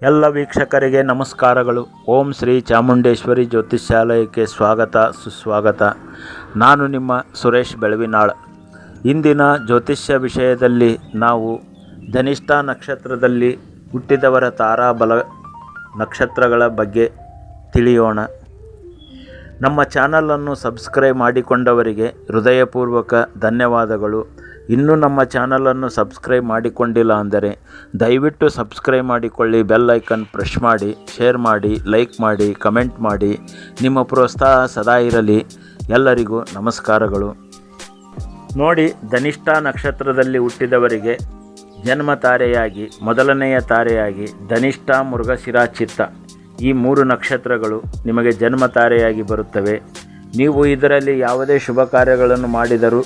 ಎಲ್ಲ ವೀಕ್ಷಕರಿಗೆ ನಮಸ್ಕಾರಗಳು. ಓಂ ಶ್ರೀ ಚಾಮುಂಡೇಶ್ವರಿ ಜ್ಯೋತಿಷ್ಯಾಲಯಕ್ಕೆ ಸ್ವಾಗತ ಸುಸ್ವಾಗತ. ನಾನು ನಿಮ್ಮ ಸುರೇಶ್ ಬೆಳವಿನಾಳ್. ಇಂದಿನ ಜ್ಯೋತಿಷ್ಯ ವಿಷಯದಲ್ಲಿ ನಾವು ಧನಿಷ್ಠ ನಕ್ಷತ್ರದಲ್ಲಿ ಹುಟ್ಟಿದವರ ತಾರಾಬಲ ನಕ್ಷತ್ರಗಳ ಬಗ್ಗೆ ತಿಳಿಯೋಣ. ನಮ್ಮ ಚಾನಲನ್ನು ಸಬ್ಸ್ಕ್ರೈಬ್ ಮಾಡಿಕೊಂಡವರಿಗೆ ಹೃದಯಪೂರ್ವಕ ಧನ್ಯವಾದಗಳು. ಇನ್ನೂ ನಮ್ಮ ಚಾನಲನ್ನು ಸಬ್ಸ್ಕ್ರೈಬ್ ಮಾಡಿಕೊಂಡಿಲ್ಲ ಅಂದರೆ ದಯವಿಟ್ಟು ಸಬ್ಸ್ಕ್ರೈಬ್ ಮಾಡಿಕೊಳ್ಳಿ, ಬೆಲ್ ಐಕನ್ ಪ್ರೆಸ್ ಮಾಡಿ, ಶೇರ್ ಮಾಡಿ, ಲೈಕ್ ಮಾಡಿ, ಕಮೆಂಟ್ ಮಾಡಿ. ನಿಮ್ಮ ಪ್ರೋತ್ಸಾಹ ಸದಾ ಇರಲಿ. ಎಲ್ಲರಿಗೂ ನಮಸ್ಕಾರಗಳು. ನೋಡಿ, ಧನಿಷ್ಠ ನಕ್ಷತ್ರದಲ್ಲಿ ಹುಟ್ಟಿದವರಿಗೆ ಜನ್ಮ ತಾರೆಯಾಗಿ ಮೊದಲನೆಯ ತಾರೆಯಾಗಿ ಧನಿಷ್ಠ, ಮೃಗಶಿರ, ಚಿತ್ತ ಈ 3 ನಕ್ಷತ್ರಗಳು ನಿಮಗೆ ಜನ್ಮ ತಾರೆಯಾಗಿ ಬರುತ್ತವೆ. ನೀವು ಇದರಲ್ಲಿ ಯಾವುದೇ ಶುಭ ಕಾರ್ಯಗಳನ್ನು ಮಾಡಿದರೂ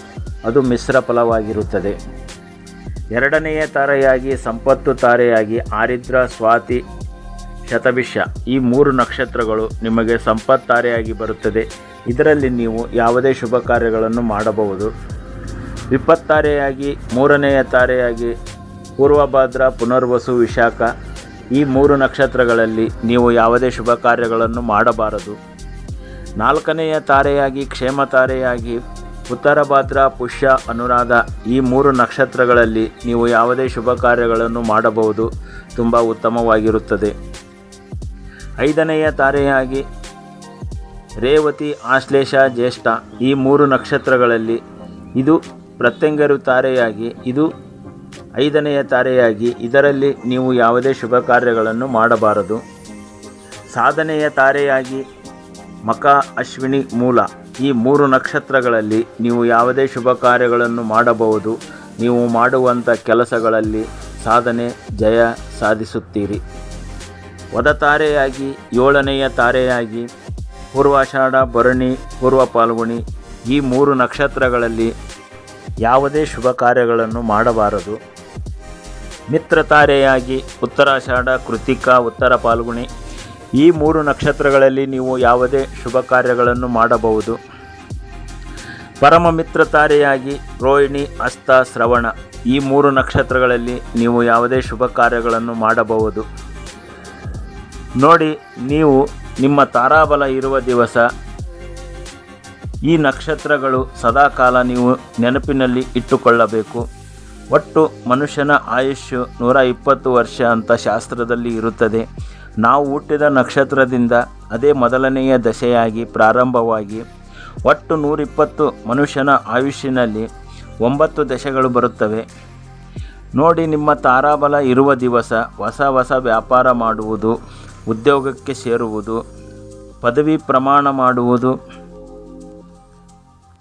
ಅದು ಮಿಶ್ರ ಫಲವಾಗಿರುತ್ತದೆ. ಎರಡನೆಯ ತಾರೆಯಾಗಿ ಸಂಪತ್ತು ತಾರೆಯಾಗಿ ಆರಿದ್ರ, ಸ್ವಾತಿ, ಶತಭಿಷ ಈ 3 ನಕ್ಷತ್ರಗಳು ನಿಮಗೆ ಸಂಪತ್ತು ತಾರೆಯಾಗಿ ಬರುತ್ತದೆ. ಇದರಲ್ಲಿ ನೀವು ಯಾವುದೇ ಶುಭ ಕಾರ್ಯಗಳನ್ನು ಮಾಡಬಹುದು. ವಿಪತ್ತಾರೆಯಾಗಿ ಮೂರನೆಯ ತಾರೆಯಾಗಿ ಪೂರ್ವಭಾದ್ರ, ಪುನರ್ವಸು, ವಿಶಾಖ ಈ 3 ನಕ್ಷತ್ರಗಳಲ್ಲಿ ನೀವು ಯಾವುದೇ ಶುಭ ಕಾರ್ಯಗಳನ್ನು ಮಾಡಬಾರದು. ನಾಲ್ಕನೆಯ ತಾರೆಯಾಗಿ ಕ್ಷೇಮ ತಾರೆಯಾಗಿ ಉತ್ತರಭಾದ್ರ, ಪುಷ್ಯ, ಅನುರಾಧ ಈ 3 ನಕ್ಷತ್ರಗಳಲ್ಲಿ ನೀವು ಯಾವುದೇ ಶುಭ ಕಾರ್ಯಗಳನ್ನು ಮಾಡಬಹುದು. ತುಂಬ ಉತ್ತಮವಾಗಿರುತ್ತದೆ. ಐದನೆಯ ತಾರೆಯಾಗಿ ರೇವತಿ, ಆಶ್ಲೇಷ, ಜ್ಯೇಷ್ಠ ಈ 3 ನಕ್ಷತ್ರಗಳಲ್ಲಿ ಇದು ಪ್ರತ್ಯಂಗರು ತಾರೆಯಾಗಿ ಇದು 5ನೆಯ ತಾರೆಯಾಗಿ ಇದರಲ್ಲಿ ನೀವು ಯಾವುದೇ ಶುಭ ಕಾರ್ಯಗಳನ್ನು ಮಾಡಬಾರದು. ಸಾಧನೆಯ ತಾರೆಯಾಗಿ ಮಕ, ಅಶ್ವಿನಿ, ಮೂಲ ಈ 3 ನಕ್ಷತ್ರಗಳಲ್ಲಿ ನೀವು ಯಾವುದೇ ಶುಭ ಕಾರ್ಯಗಳನ್ನು ಮಾಡಬಹುದು. ನೀವು ಮಾಡುವಂಥ ಕೆಲಸಗಳಲ್ಲಿ ಸಾಧನೆ, ಜಯ ಸಾಧಿಸುತ್ತೀರಿ. ವದತಾರೆಯಾಗಿ 7ನೆಯ ತಾರೆಯಾಗಿ ಪೂರ್ವಾಷಾಢ, ಭರಣಿ, ಪೂರ್ವ ಫಾಲ್ಗುಣಿ ಈ 3 ನಕ್ಷತ್ರಗಳಲ್ಲಿ ಯಾವುದೇ ಶುಭ ಕಾರ್ಯಗಳನ್ನು ಮಾಡಬಾರದು. ಮಿತ್ರ ತಾರೆಯಾಗಿ ಉತ್ತರಾಷಾಢ, ಕೃತಿಕ, ಉತ್ತರ ಫಾಲ್ಗುಣಿ ಈ 3 ನಕ್ಷತ್ರಗಳಲ್ಲಿ ನೀವು ಯಾವುದೇ ಶುಭ ಕಾರ್ಯಗಳನ್ನು ಮಾಡಬಹುದು. ಪರಮ ಮಿತ್ರ ತಾರೆಯಾಗಿ ರೋಹಿಣಿ, ಹಸ್ತ, ಶ್ರವಣ ಈ 3 ನಕ್ಷತ್ರಗಳಲ್ಲಿ ನೀವು ಯಾವುದೇ ಶುಭ ಕಾರ್ಯಗಳನ್ನು ಮಾಡಬಹುದು. ನೋಡಿ, ನೀವು ನಿಮ್ಮ ತಾರಾಬಲ ಇರುವ ದಿವಸ ಈ ನಕ್ಷತ್ರಗಳು ಸದಾಕಾಲ ನೀವು ನೆನಪಿನಲ್ಲಿ ಇಟ್ಟುಕೊಳ್ಳಬೇಕು. ಒಟ್ಟು ಮನುಷ್ಯನ ಆಯುಷ್ಯು 120 ವರ್ಷ ಅಂತ ಶಾಸ್ತ್ರದಲ್ಲಿ ಇರುತ್ತದೆ. ನಾವು ಹುಟ್ಟಿದ ನಕ್ಷತ್ರದಿಂದ ಅದೇ ಮೊದಲನೆಯ ದಶೆಯಾಗಿ ಪ್ರಾರಂಭವಾಗಿ ಒಟ್ಟು 120 ಮನುಷ್ಯನ ಆಯುಷ್ಯನಲ್ಲಿ 9 ದಶೆಗಳು ಬರುತ್ತವೆ. ನೋಡಿ, ನಿಮ್ಮ ತಾರಾಬಲ ಇರುವ ದಿವಸ ಹೊಸ ವ್ಯಾಪಾರ ಮಾಡುವುದು, ಉದ್ಯೋಗಕ್ಕೆ ಸೇರುವುದು, ಪದವಿ ಪ್ರಮಾಣ ಮಾಡುವುದು,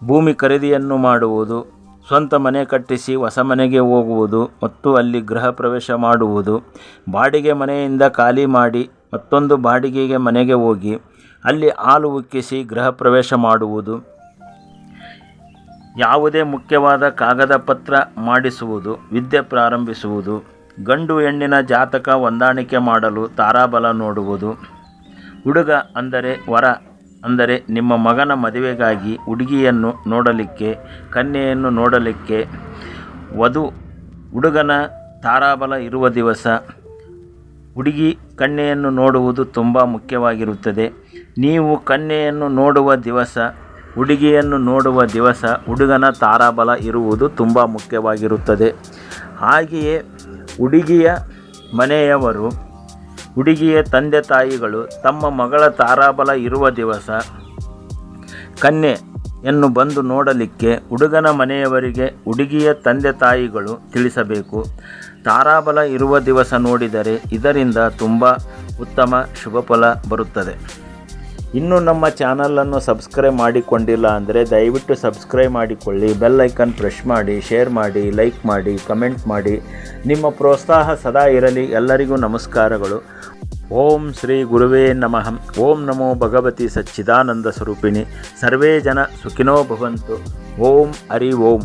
ಭೂಮಿ ಖರೀದಿಯನ್ನು ಮಾಡುವುದು, ಸ್ವಂತ ಮನೆ ಕಟ್ಟಿಸಿ ಹೊಸ ಮನೆಗೆ ಹೋಗುವುದು ಮತ್ತು ಅಲ್ಲಿ ಗೃಹ ಪ್ರವೇಶ ಮಾಡುವುದು, ಬಾಡಿಗೆ ಮನೆಯಿಂದ ಖಾಲಿ ಮಾಡಿ ಮತ್ತೊಂದು ಬಾಡಿಗೆಗೆ ಮನೆಗೆ ಹೋಗಿ ಅಲ್ಲಿ ಹಾಲು ಉಕ್ಕಿಸಿ ಗೃಹ ಪ್ರವೇಶ ಮಾಡುವುದು, ಯಾವುದೇ ಮುಖ್ಯವಾದ ಕಾಗದ ಪತ್ರ ಮಾಡಿಸುವುದು, ವಿದ್ಯೆ ಪ್ರಾರಂಭಿಸುವುದು, ಗಂಡು ಹೆಣ್ಣಿನ ಜಾತಕ ಹೊಂದಾಣಿಕೆ ಮಾಡಲು ತಾರಾಬಲ ನೋಡುವುದು, ಹುಡುಗ ಅಂದರೆ ವರ ಅಂದರೆ ನಿಮ್ಮ ಮಗನ ಮದುವೆಗಾಗಿ ಹುಡುಗಿಯನ್ನು ನೋಡಲಿಕ್ಕೆ, ಕನ್ಯೆಯನ್ನು ನೋಡಲಿಕ್ಕೆ, ವಧು ಹುಡುಗನ ತಾರಾಬಲ ಇರುವ ದಿವಸ ಹುಡುಗಿ ಕನ್ಯೆಯನ್ನು ನೋಡುವುದು ತುಂಬ ಮುಖ್ಯವಾಗಿರುತ್ತದೆ. ನೀವು ಕನ್ಯೆಯನ್ನು ನೋಡುವ ದಿವಸ, ಹುಡುಗಿಯನ್ನು ನೋಡುವ ದಿವಸ ಹುಡುಗನ ತಾರಾಬಲ ಇರುವುದು ತುಂಬ ಮುಖ್ಯವಾಗಿರುತ್ತದೆ. ಹಾಗೆಯೇ ಹುಡುಗಿಯ ಮನೆಯವರು, ಹುಡುಗಿಯ ತಂದೆ ತಾಯಿಗಳು ತಮ್ಮ ಮಗಳ ತಾರಾಬಲ ಇರುವ ದಿವಸ ಕನ್ಯೆಯನ್ನು ಬಂದು ನೋಡಲಿಕ್ಕೆ ಹುಡುಗನ ಮನೆಯವರಿಗೆ ಹುಡುಗಿಯ ತಂದೆ ತಾಯಿಗಳು ತಿಳಿಸಬೇಕು. ತಾರಾಬಲ ಇರುವ ದಿವಸ ನೋಡಿದರೆ ಇದರಿಂದ ತುಂಬ ಉತ್ತಮ ಶುಭ ಫಲ ಬರುತ್ತದೆ. ಇನ್ನೂ ನಮ್ಮ ಚಾನಲನ್ನು ಸಬ್ಸ್ಕ್ರೈಬ್ ಮಾಡಿಕೊಂಡಿಲ್ಲ ಅಂದರೆ ದಯವಿಟ್ಟು ಸಬ್ಸ್ಕ್ರೈಬ್ ಮಾಡಿಕೊಳ್ಳಿ, ಬೆಲ್ ಐಕನ್ ಪ್ರೆಸ್ ಮಾಡಿ, ಶೇರ್ ಮಾಡಿ, ಲೈಕ್ ಮಾಡಿ, ಕಮೆಂಟ್ ಮಾಡಿ. ನಿಮ್ಮ ಪ್ರೋತ್ಸಾಹ ಸದಾ ಇರಲಿ. ಎಲ್ಲರಿಗೂ ನಮಸ್ಕಾರಗಳು. ಓಂ ಶ್ರೀ ಗುರುವೇ ನಮಃ. ಓಂ ನಮೋ ಭಗವತಿ ಸಚ್ಚಿದಾನಂದ ಸ್ವರೂಪಿಣಿ. ಸರ್ವೇ ಜನ ಸುಖಿನೋ ಭವಂತು. ಓಂ ಹರಿ ಓಂ.